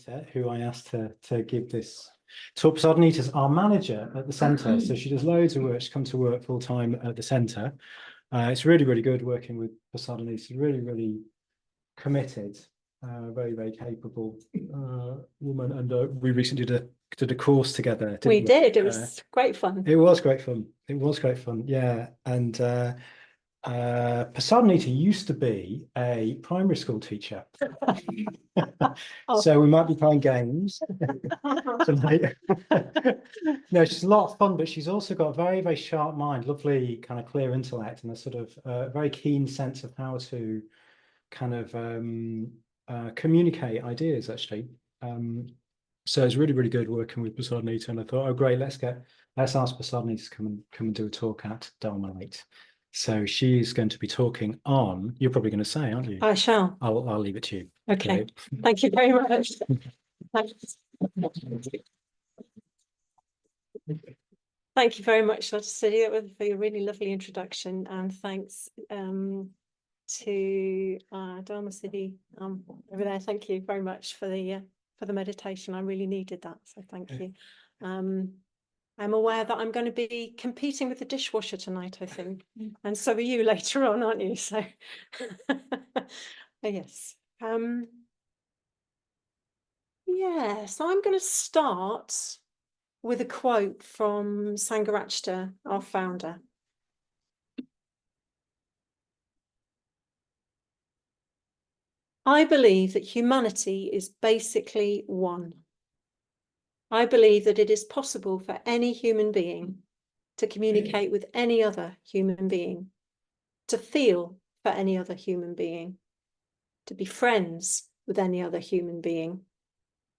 Pasadanita, who I asked to give this talk. Pasadanita's our manager at the centre, so she does loads of work. She's come to work full time at the centre. It's really, really good working with Pasadanita. Really, really committed, very, very capable woman. And we recently did a course together. We did. It was great fun. It was great fun. It was great fun. Yeah, and Pasadanita used to be a primary school teacher. So we might be playing games tonight. No, she's a lot of fun, but she's also got a very, very sharp mind, lovely kind of clear intellect, and a sort of very keen sense of how to kind of communicate ideas, actually. So it's really, really good working with Pasadanita, and I thought, oh great, let's ask Pasadanita to come and do a talk at Dharma. So she's going to be talking on, you're probably going to say, aren't you? I shall. I'll leave it to you. Okay. Thank you very much. Thank you very much, Dr. Sidi, for your really lovely introduction, and thanks to Dharma City over there. Thank you very much for the meditation. I really needed that, so thank you. I'm aware that I'm going to be competing with the dishwasher tonight, I think, and so are you later on, aren't you? So yes. Yeah, so I'm going to start with a quote from Sangha, our founder. I believe that humanity is basically one. I believe that it is possible for any human being to communicate with any other human being, to feel for any other human being, to be friends with any other human being.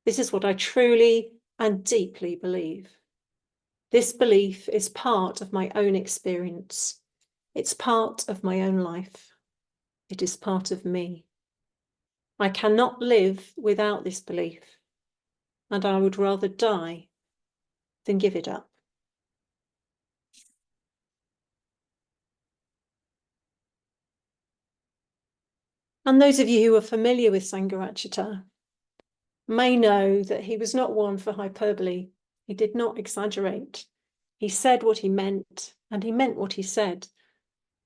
This is what I truly and deeply believe. This belief is part of my own experience. It's part of my own life. It is part of me. I cannot live without this belief, and I would rather die than give it up. And those of you who are familiar with Sangha may know that he was not one for hyperbole. He did not exaggerate. He said what he meant, and he meant what he said.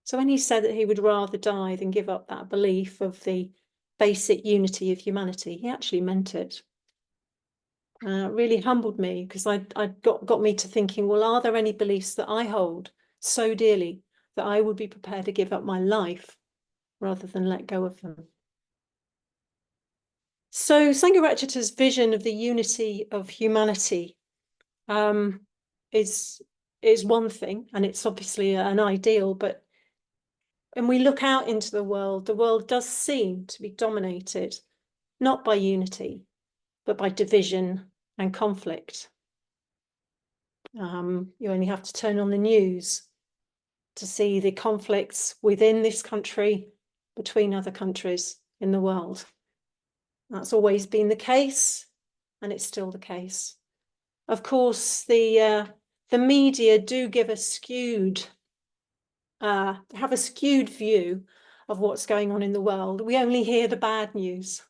So when he said that he would rather die than give up that belief of the basic unity of humanity, he actually meant it. Really humbled me, because I got me to thinking, well, are there any beliefs that I hold so dearly that I would be prepared to give up my life rather than let go of them? So Sangharakshita's vision of the unity of humanity is one thing, and it's obviously an ideal, but when we look out into the world does seem to be dominated not by unity, but by division and conflict. You only have to turn on the news to see the conflicts within this country, between other countries in the world. That's always been the case, and it's still the case. Of course, the media do give a have a skewed view of what's going on in the world. We only hear the bad news.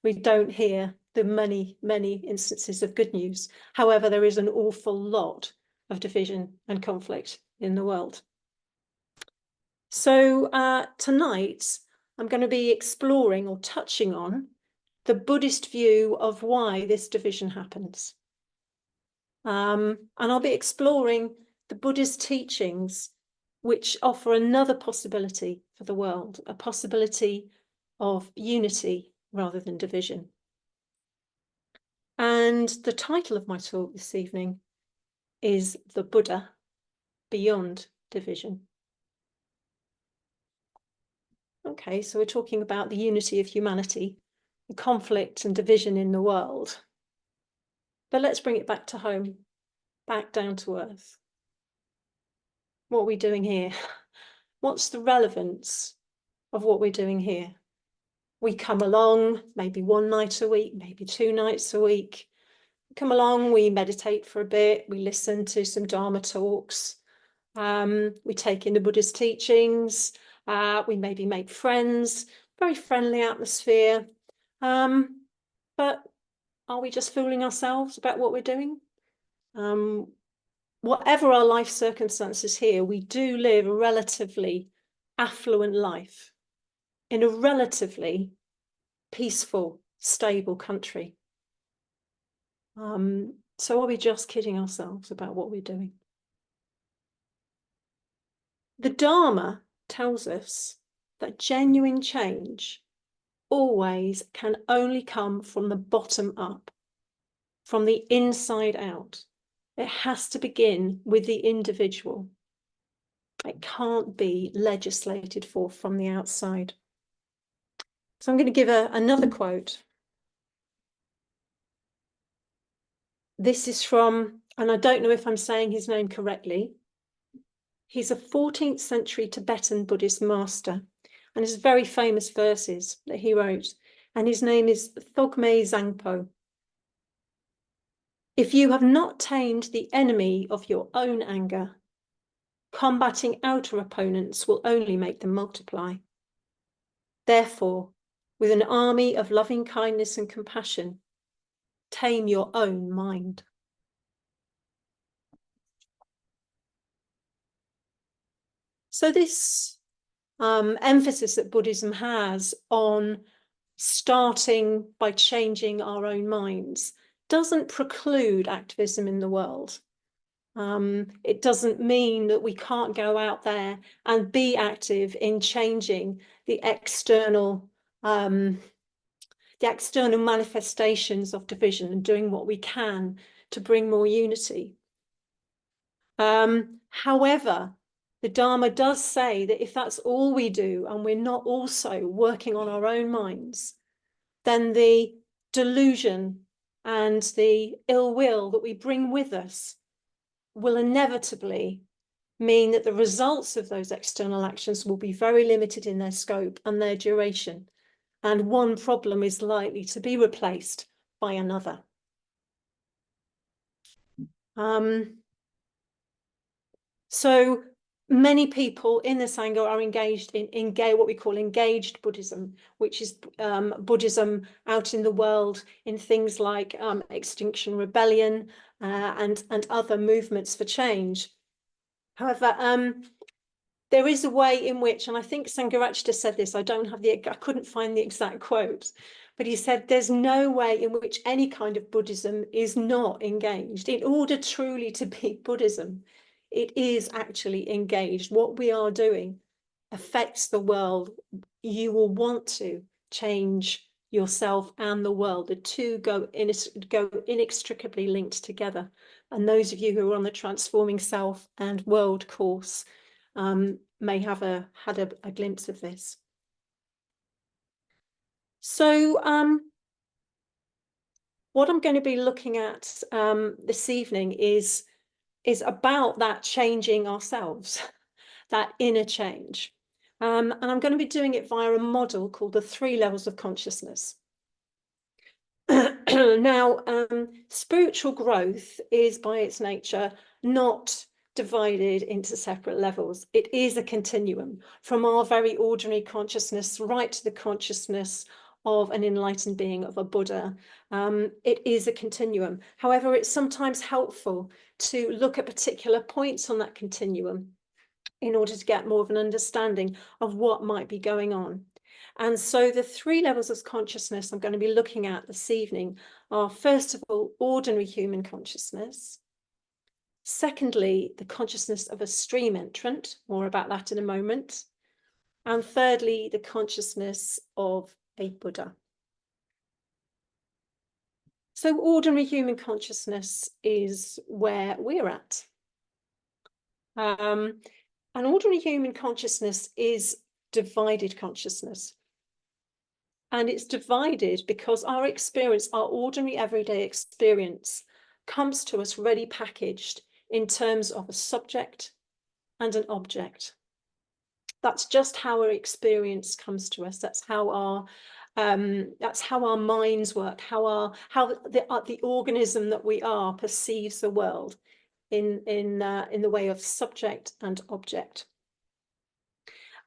We don't hear the many, many instances of good news. However, there is an awful lot of division and conflict in the world. So tonight, I'm going to be exploring or touching on the Buddhist view of why this division happens. And I'll be exploring the Buddhist teachings which offer another possibility for the world, a possibility of unity rather than division. And the title of my talk this evening is The Buddha Beyond Division. Okay, so we're talking about the unity of humanity, the conflict and division in the world. But let's bring it back to home, back down to earth. What are we doing here? What's the relevance of what we're doing here? We come along maybe one night a week, maybe 2 nights a week. Come along, we meditate for a bit, we listen to some Dharma talks, we take in the Buddhist teachings, we maybe make friends, very friendly atmosphere. But are we just fooling ourselves about what we're doing? Whatever our life circumstances here, we do live a relatively affluent life in a relatively peaceful, stable country. So are we just kidding ourselves about what we're doing? The Dharma tells us that genuine change always can only come from the bottom up, from the inside out. It has to begin with the individual. It can't be legislated for from the outside. So I'm going to give another quote. This is from, and I don't know if I'm saying his name correctly. He's a 14th century Tibetan Buddhist master, and his very famous verses that he wrote, and his name is Thogme Zangpo. If you have not tamed the enemy of your own anger, combating outer opponents will only make them multiply. Therefore, with an army of loving kindness and compassion, tame your own mind. So this emphasis that Buddhism has on starting by changing our own minds doesn't preclude activism in the world. It doesn't mean that we can't go out there and be active in changing the external manifestations of division and doing what we can to bring more unity. However, the Dharma does say that if that's all we do and we're not also working on our own minds, then the delusion and the ill will that we bring with us will inevitably mean that the results of those external actions will be very limited in their scope and their duration. And one problem is likely to be replaced by another. So many people in the Sangha are engaged in what we call engaged Buddhism, which is Buddhism out in the world in things like Extinction Rebellion and other movements for change. However, there is a way in which, and I think Sangharakshita said this, I couldn't find the exact quote, but he said there's no way in which any kind of Buddhism is not engaged. In order truly to be Buddhism, it is actually engaged. What we are doing affects the world. You will want to change yourself and the world. The two go inextricably linked together. And those of you who are on the Transforming Self and World course may have had a glimpse of this. So what I'm going to be looking at this evening is about that changing ourselves, that inner change. And I'm going to be doing it via a model called the 3 levels of consciousness. Now, spiritual growth is by its nature not divided into separate levels. It is a continuum from our very ordinary consciousness right to the consciousness of an enlightened being, of a Buddha. It is a continuum. However, it's sometimes helpful to look at particular points on that continuum in order to get more of an understanding of what might be going on. And so the 3 levels of consciousness I'm going to be looking at this evening are, first of all, ordinary human consciousness. Secondly, the consciousness of a stream entrant, more about that in a moment. And thirdly, the consciousness of a Buddha. So ordinary human consciousness is where we're at. And ordinary human consciousness is divided consciousness. And it's divided because our experience, our ordinary everyday experience, comes to us ready packaged in terms of a subject and an object. That's just how our experience comes to us. That's how our minds work, how the organism that we are perceives the world in the way of subject and object.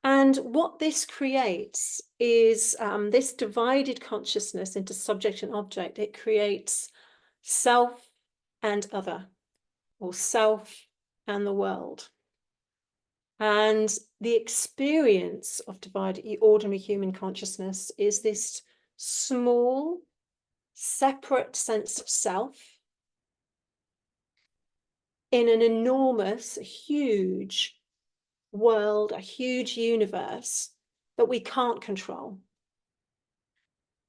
And what this creates is this divided consciousness into subject and object. It creates self and other, or self and the world. And the experience of divided, ordinary human consciousness is this small, separate sense of self in an enormous, huge world, a huge universe that we can't control.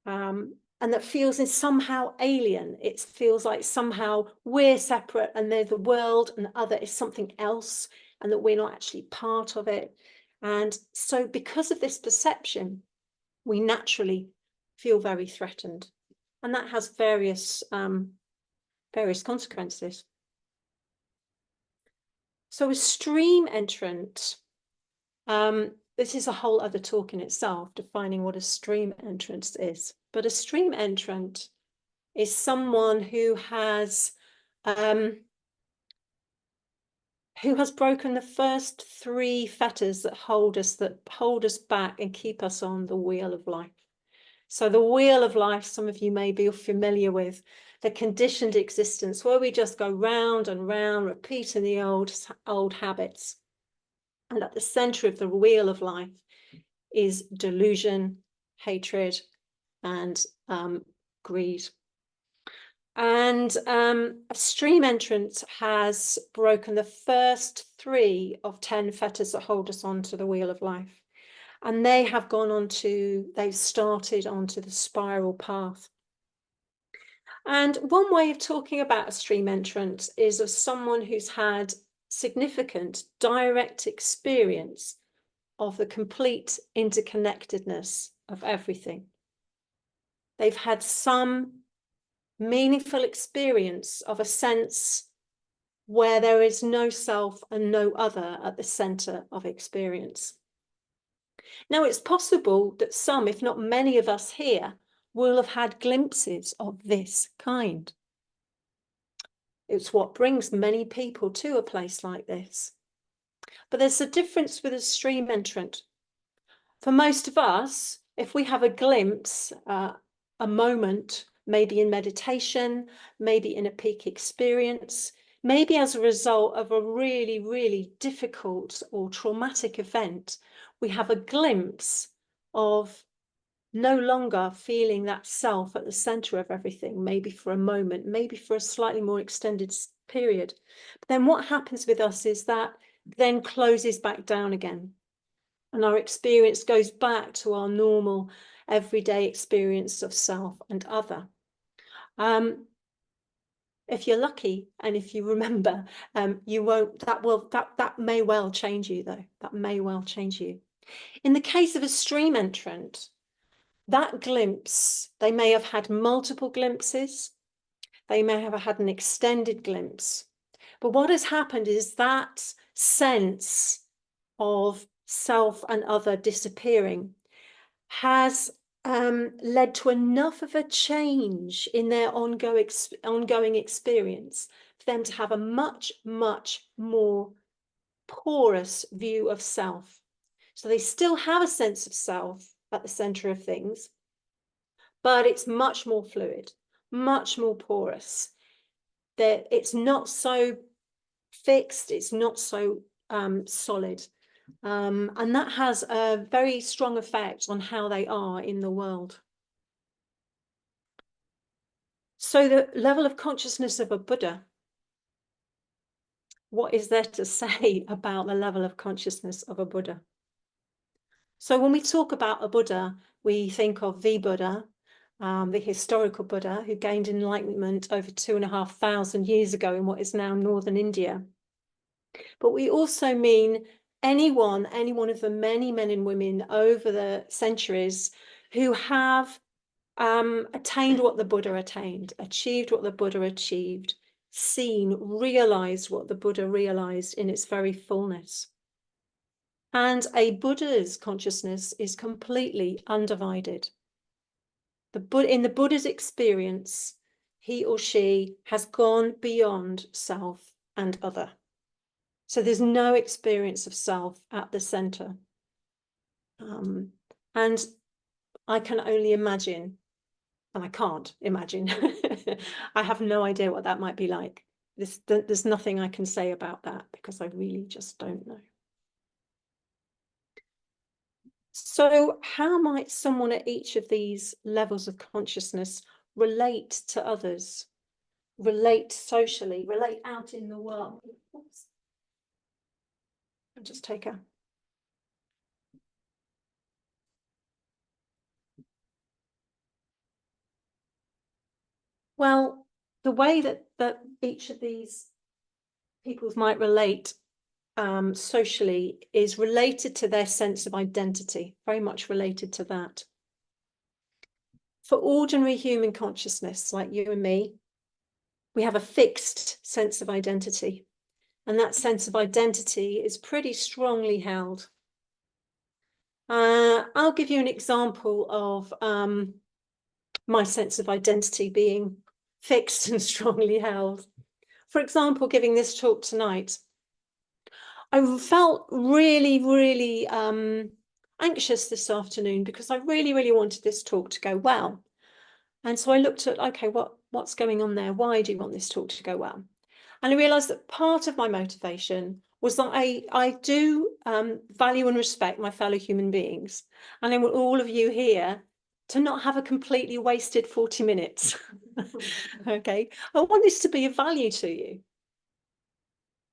And that feels somehow alien. It feels like somehow we're separate and they're the world and the other is something else, and that we're not actually part of it. And so because of this perception, we naturally feel very threatened. And that has various consequences. So a stream entrant, this is a whole other talk in itself, defining what a stream entrant is. But a stream entrant is someone who has broken the first 3 fetters that hold us back and keep us on the wheel of life. So the wheel of life, some of you may be familiar with, the conditioned existence, where we just go round and round, repeating the old habits. And at the center of the wheel of life is delusion, hatred, and greed. And a stream entrant has broken the first 3 of 10 fetters that hold us onto the wheel of life. And they have they've started onto the spiral path. And one way of talking about a stream entrant is of someone who's had significant direct experience of the complete interconnectedness of everything. They've had some meaningful experience of a sense where there is no self and no other at the center of experience. Now, it's possible that some, if not many of us here, will have had glimpses of this kind. It's what brings many people to a place like this. But there's a difference with a stream entrant. For most of us, if we have a glimpse, a moment, maybe in meditation, maybe in a peak experience, maybe as a result of a really, really difficult or traumatic event, we have a glimpse of no longer feeling that self at the center of everything, maybe for a moment, maybe for a slightly more extended period. But then what happens with us is that then closes back down again. And our experience goes back to our normal everyday experience of self and other. If you're lucky and if you remember, you won't, that may well change you though. That may well change you. In the case of a stream entrant, that glimpse, they may have had multiple glimpses. They may have had an extended glimpse. But what has happened is that sense of self and other disappearing has led to enough of a change in their ongoing experience for them to have a much, much more porous view of self. So they still have a sense of self at the center of things, but it's much more fluid, much more porous. It's not so fixed, it's not so solid. And that has a very strong effect on how they are in the world. So the level of consciousness of a Buddha, what is there to say about the level of consciousness of a Buddha? So when we talk about a Buddha, we think of the Buddha, the historical Buddha who gained enlightenment over 2,500 years ago in what is now northern India. But we also mean any one of the many men and women over the centuries who have attained what the Buddha attained, achieved what the Buddha achieved, seen, realized what the Buddha realized in its very fullness. And a Buddha's consciousness is completely undivided. In the Buddha's experience, he or she has gone beyond self and other. So there's no experience of self at the center. And I can only imagine, and I can't imagine, I have no idea what that might be like. There's nothing I can say about that because I really just don't know. So how might someone at each of these levels of consciousness relate to others, relate socially, relate out in the world? Oops. I'll just take a... Well, the way that each of these peoples might relate socially is related to their sense of identity, very much related to that. For ordinary human consciousness, like you and me, we have a fixed sense of identity, and that sense of identity is pretty strongly held. I'll give you an example of my sense of identity being fixed and strongly held. For example, giving this talk tonight, I felt really, really anxious this afternoon because I really, really wanted this talk to go well. And so I looked at, okay, what's going on there? Why do you want this talk to go well? And I realized that part of my motivation was that I do value and respect my fellow human beings. And I want all of you here to not have a completely wasted 40 minutes. Okay, I want this to be of value to you.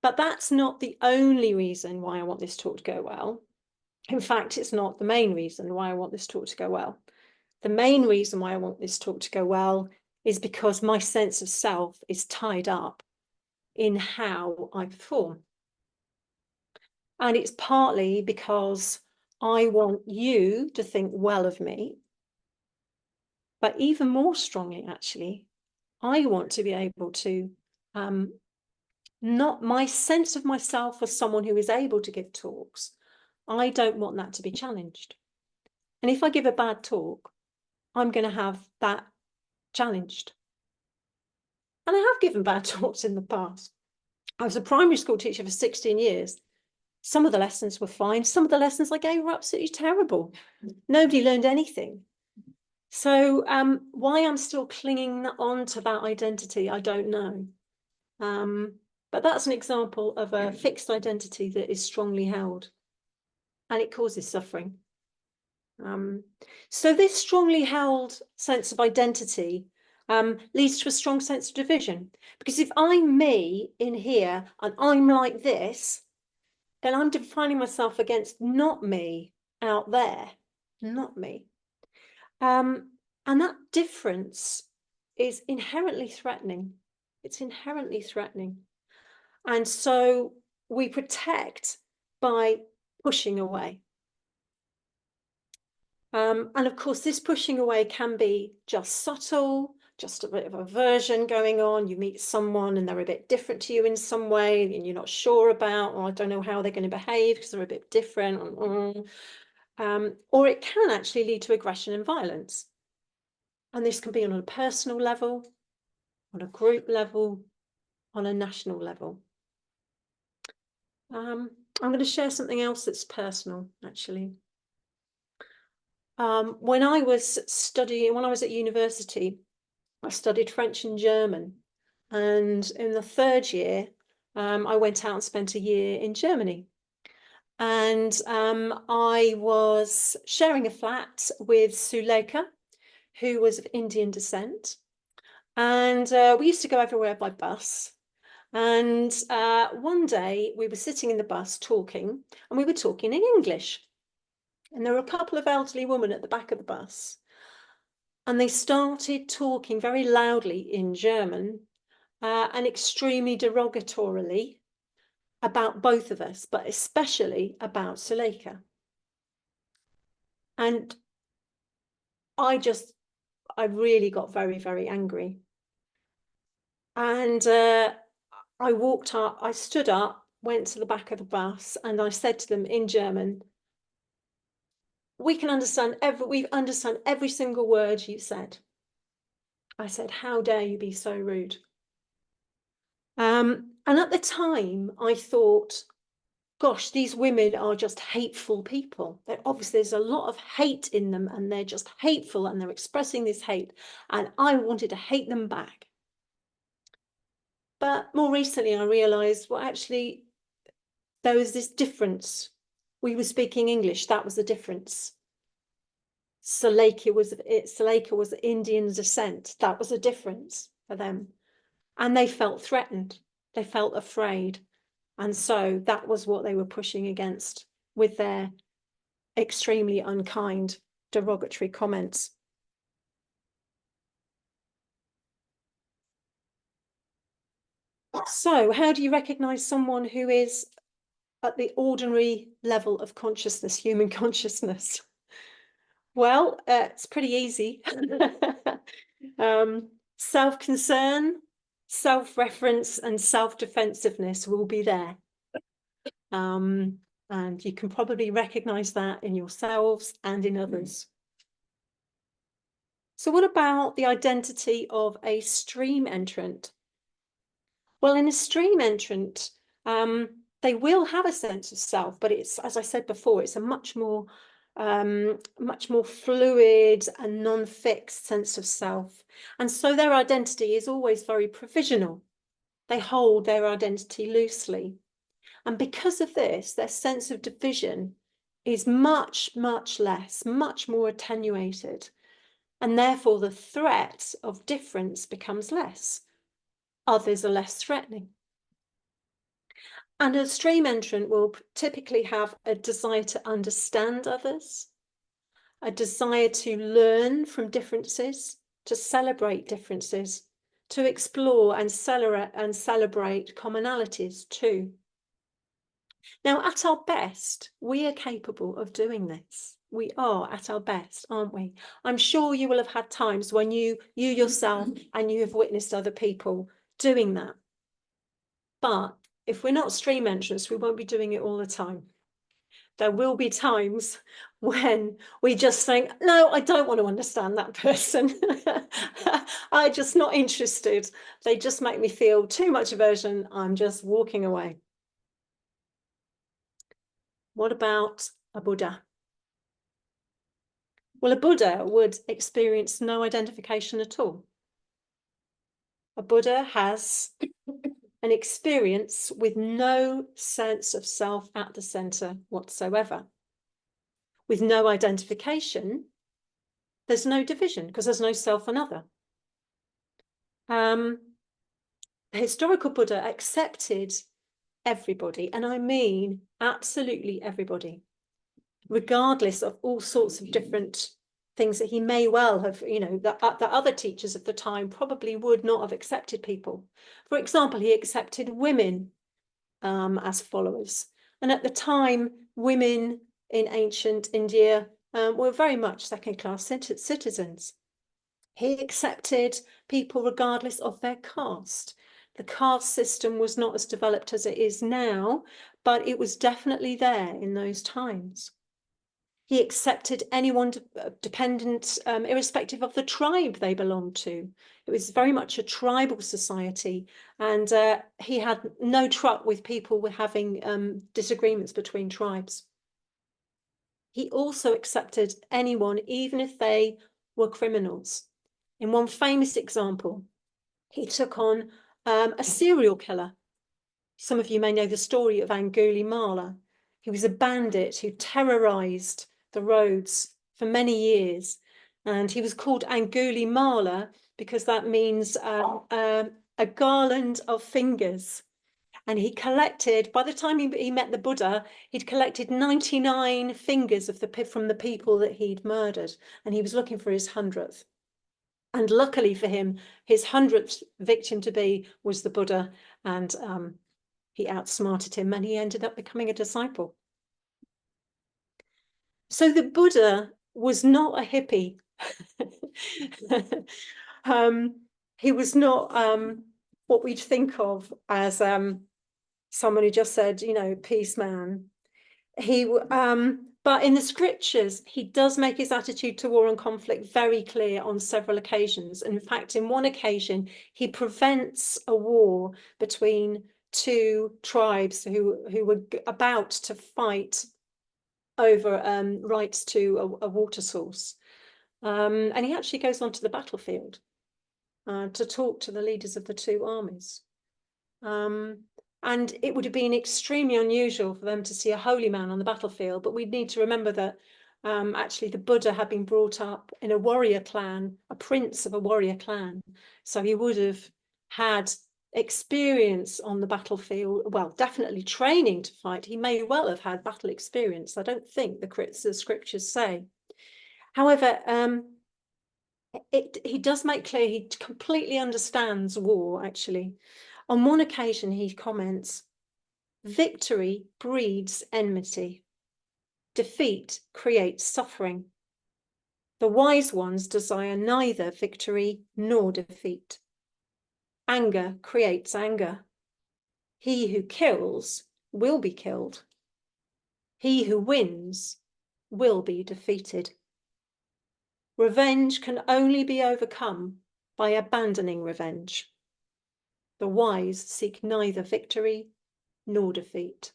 But that's not the only reason why I want this talk to go well. In fact, it's not the main reason why I want this talk to go well. The main reason why I want this talk to go well is because my sense of self is tied up in how I perform. And it's partly because I want you to think well of me. But even more strongly, actually, I want to be able to not my sense of myself as someone who is able to give talks. I don't want that to be challenged. And if I give a bad talk, I'm going to have that challenged. And I have given bad talks in the past. I was a primary school teacher for 16 years. Some of the lessons were fine. Some of the lessons I gave were absolutely terrible. Nobody learned anything. So why I'm still clinging on to that identity, I don't know. But that's an example of a fixed identity that is strongly held, and it causes suffering. So this strongly held sense of identity leads to a strong sense of division. Because if I'm me in here and I'm like this, then I'm defining myself against not me out there, not me. And that difference is inherently threatening. It's inherently threatening. And so we protect by pushing away. And of course, this pushing away can be just subtle, just a bit of aversion going on. You meet someone and they're a bit different to you in some way and you're not sure about, or I don't know how they're going to behave because they're a bit different. Or it can actually lead to aggression and violence. And this can be on a personal level, on a group level, on a national level. I'm going to share something else that's personal, actually. When I was at university, I studied French and German. And in the third year, I went out and spent a year in Germany. And I was sharing a flat with Suleika, who was of Indian descent. And we used to go everywhere by bus. And one day we were sitting in the bus talking, and we were talking in English. And there were a couple of elderly women at the back of the bus. And they started talking very loudly in German and extremely derogatorily about both of us, but especially about Suleika. And I really got very, very angry. And I stood up, went to the back of the bus, and I said to them in German, we've understand every single word you said. I said, how dare you be so rude? And at the time, I thought, gosh, these women are just hateful people. Obviously, there's a lot of hate in them, and they're just hateful, and they're expressing this hate, and I wanted to hate them back. But more recently, I realized, well, actually, there was this difference. We were speaking English. That was the difference. Saleka was Indian descent. That was a difference for them. And they felt threatened. They felt afraid. And so that was what they were pushing against with their extremely unkind, derogatory comments. So how do you recognize someone who is at the ordinary level of consciousness, human consciousness? Well, it's pretty easy. Self-concern, self-reference, and self-defensiveness will be there. And you can probably recognize that in yourselves and in others. So what about the identity of a stream entrant? Well, in a stream entrant, they will have a sense of self, but it's, as I said before, it's a much more fluid and non-fixed sense of self. And so their identity is always very provisional. They hold their identity loosely. And because of this, their sense of division is much, much less, much more attenuated. And therefore, the threat of difference becomes less. Others are less threatening. And a stream entrant will typically have a desire to understand others, a desire to learn from differences, to celebrate differences, to explore and celebrate commonalities too. Now, at our best, we are capable of doing this. We are at our best, aren't we? I'm sure you will have had times when you yourself and you have witnessed other people doing that. But if we're not stream entrants, we won't be doing it all the time. There will be times when we just think, no, I don't want to understand that person. I'm just not interested. They just make me feel too much aversion. I'm just walking away. What about a Buddha? Well, a Buddha would experience no identification at all. A Buddha has an experience with no sense of self at the center whatsoever. With no identification, there's no division because there's no self and other. The historical Buddha accepted everybody, and I mean absolutely everybody, regardless of all sorts of different things that he may well have, you know, that other teachers of the time probably would not have accepted people. For example, he accepted women as followers. And at the time, women in ancient India were very much second-class citizens. He accepted people regardless of their caste. The caste system was not as developed as it is now, but it was definitely there in those times. He accepted anyone dependent, irrespective of the tribe they belonged to. It was very much a tribal society, and he had no truck with people having disagreements between tribes. He also accepted anyone, even if they were criminals. In one famous example, he took on a serial killer. Some of you may know the story of Angulimala. He was a bandit who terrorized the roads for many years, and he was called Angulimala because that means a garland of fingers. And he collected, by the time he met the Buddha, he'd collected 99 fingers from the people that he'd murdered, and he was looking for his 100th. And luckily for him, his 100th victim to be was the Buddha, and he outsmarted him, and he ended up becoming a disciple. So the Buddha was not a hippie. He was not what we'd think of as someone who just said, you know, peace man. But in the scriptures, he does make his attitude to war and conflict very clear on several occasions. And in fact, in one occasion, he prevents a war between two tribes who were about to fight over rights to a water source. And he actually goes onto the battlefield to talk to the leaders of the two armies. And it would have been extremely unusual for them to see a holy man on the battlefield, but we need to remember that actually the Buddha had been brought up in a warrior clan, a prince of a warrior clan. So he would have had experience on the battlefield, well, definitely training to fight. He may well have had battle experience. I don't think the scriptures say. However, he does make clear he completely understands war, actually. On one occasion, he comments, "Victory breeds enmity. Defeat creates suffering. The wise ones desire neither victory nor defeat. Anger creates anger. He who kills will be killed. He who wins will be defeated. Revenge can only be overcome by abandoning revenge. The wise seek neither victory nor defeat."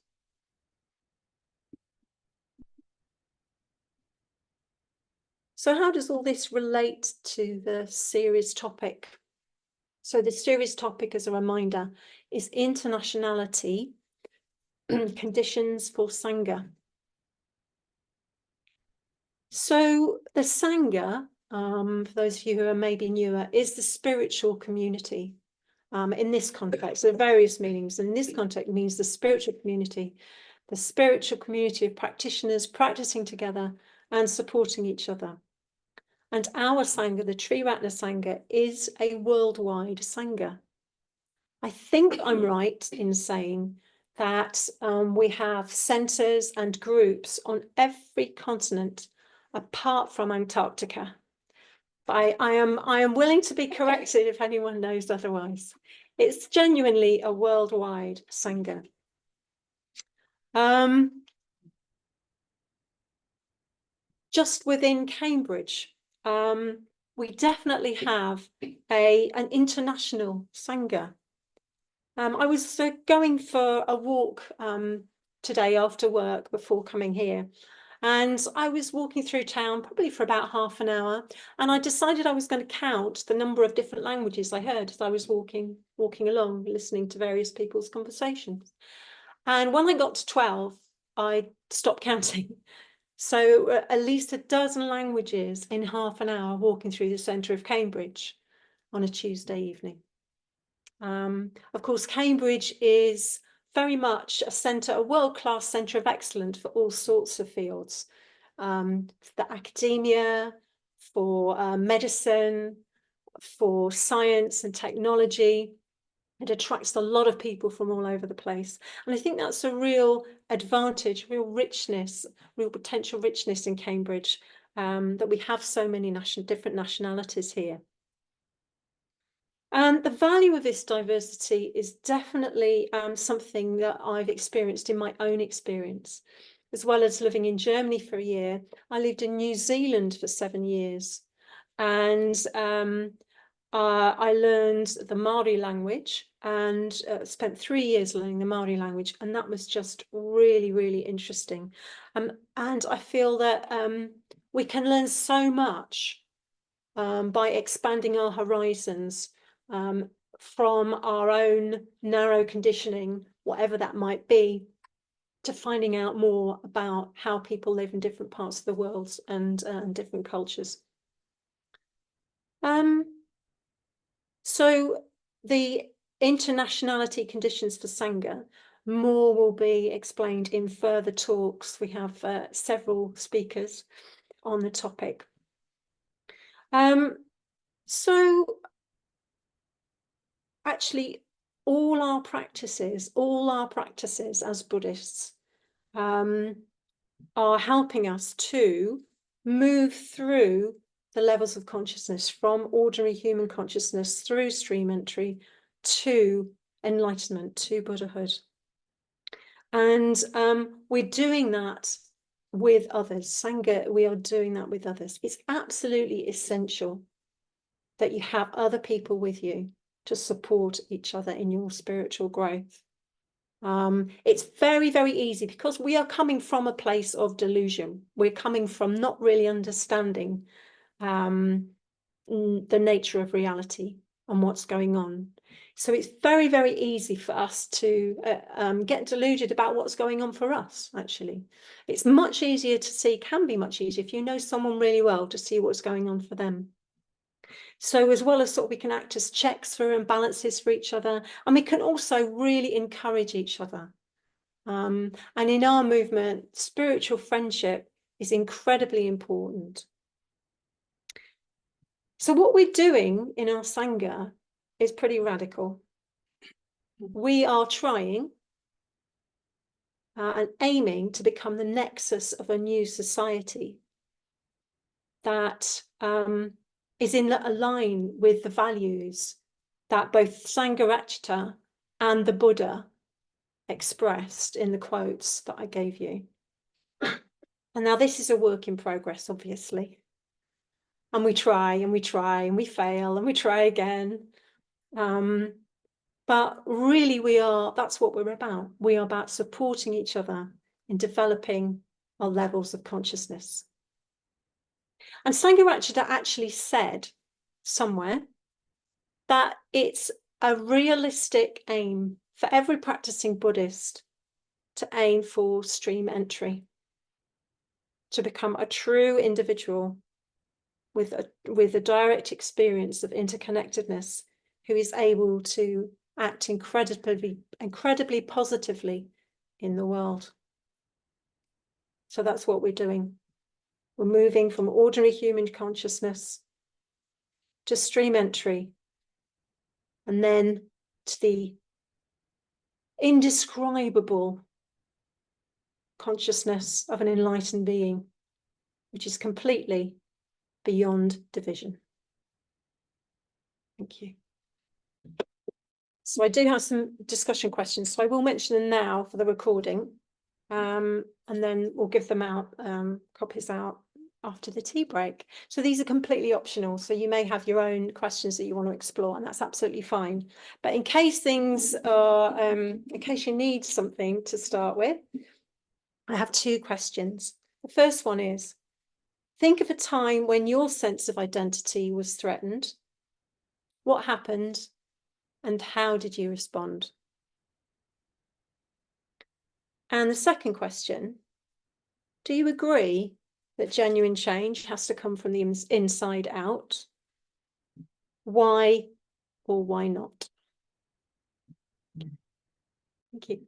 So how does all this relate to the series topic? So the series topic, as a reminder, is internationality, conditions for Sangha. So the Sangha, for those of you who are maybe newer, is the spiritual community. In this context, there are various meanings. In this context, it means the spiritual community of practitioners practicing together and supporting each other. And our Sangha, the Triratna Sangha, is a worldwide Sangha. I think I'm right in saying that we have centres and groups on every continent apart from Antarctica. But I am willing to be corrected if anyone knows otherwise. It's genuinely a worldwide Sangha. Just within Cambridge, we definitely have an international Sangha. I was going for a walk today after work before coming here, and I was walking through town probably for about half an hour, and I decided I was going to count the number of different languages I heard as I was walking along, listening to various people's conversations. And when I got to 12, I stopped counting. So at least a dozen languages in half an hour walking through the centre of Cambridge on a Tuesday evening. Of course, Cambridge is very much a centre, a world-class centre of excellence for all sorts of fields, for the academia, for medicine, for science and technology. It attracts a lot of people from all over the place. And I think that's a real advantage, real richness, real potential richness in Cambridge, that we have so many different nationalities here. And the value of this diversity is definitely something that I've experienced in my own experience. As well as living in Germany for a year, I lived in New Zealand for 7 years. And I learned the Maori language and spent 3 years learning the Maori language. And that was just really, really interesting. And I feel that we can learn so much by expanding our horizons from our own narrow conditioning, whatever that might be, to finding out more about how people live in different parts of the world and different cultures. So the internationality conditions for Sangha, more will be explained in further talks. We have several speakers on the topic. So actually, all our practices as Buddhists are helping us to move through the levels of consciousness from ordinary human consciousness through stream entry to enlightenment, to Buddhahood. And we're doing that with others. Sangha, we are doing that with others. It's absolutely essential that you have other people with you to support each other in your spiritual growth. It's very, very easy because we are coming from a place of delusion. We're coming from not really understanding the nature of reality and what's going on. So it's very, very easy for us to get deluded about what's going on for us, actually. It's much easier to see, can be much easier if you know someone really well, to see what's going on for them. So as well as we can act as checks for and balances for each other, and we can also really encourage each other. And in our movement, spiritual friendship is incredibly important. So what we're doing in our Sangha is pretty radical. We are trying and aiming to become the nexus of a new society that is in line with the values that both Sangha and the Buddha expressed in the quotes that I gave you. And now this is a work in progress, obviously. And we try and we try and we fail and we try again. But really that's what we're about. We are about supporting each other in developing our levels of consciousness. And Sangha actually said somewhere that it's a realistic aim for every practicing Buddhist to aim for stream entry, to become a true individual with a direct experience of interconnectedness, who is able to act incredibly positively in the world. So that's what we're doing. We're moving from ordinary human consciousness to stream entry, and then to the indescribable consciousness of an enlightened being, which is completely beyond division. Thank you. So I do have some discussion questions, so I will mention them now for the recording, and then we'll give them out, copies out after the tea break. So these are completely optional, so you may have your own questions that you want to explore, and that's absolutely fine. But in case things are, in case you need something to start with, I have two questions. The first one is, think of a time when your sense of identity was threatened. What happened and how did you respond? And the second question, do you agree that genuine change has to come from the inside out? Why or why not? Thank you.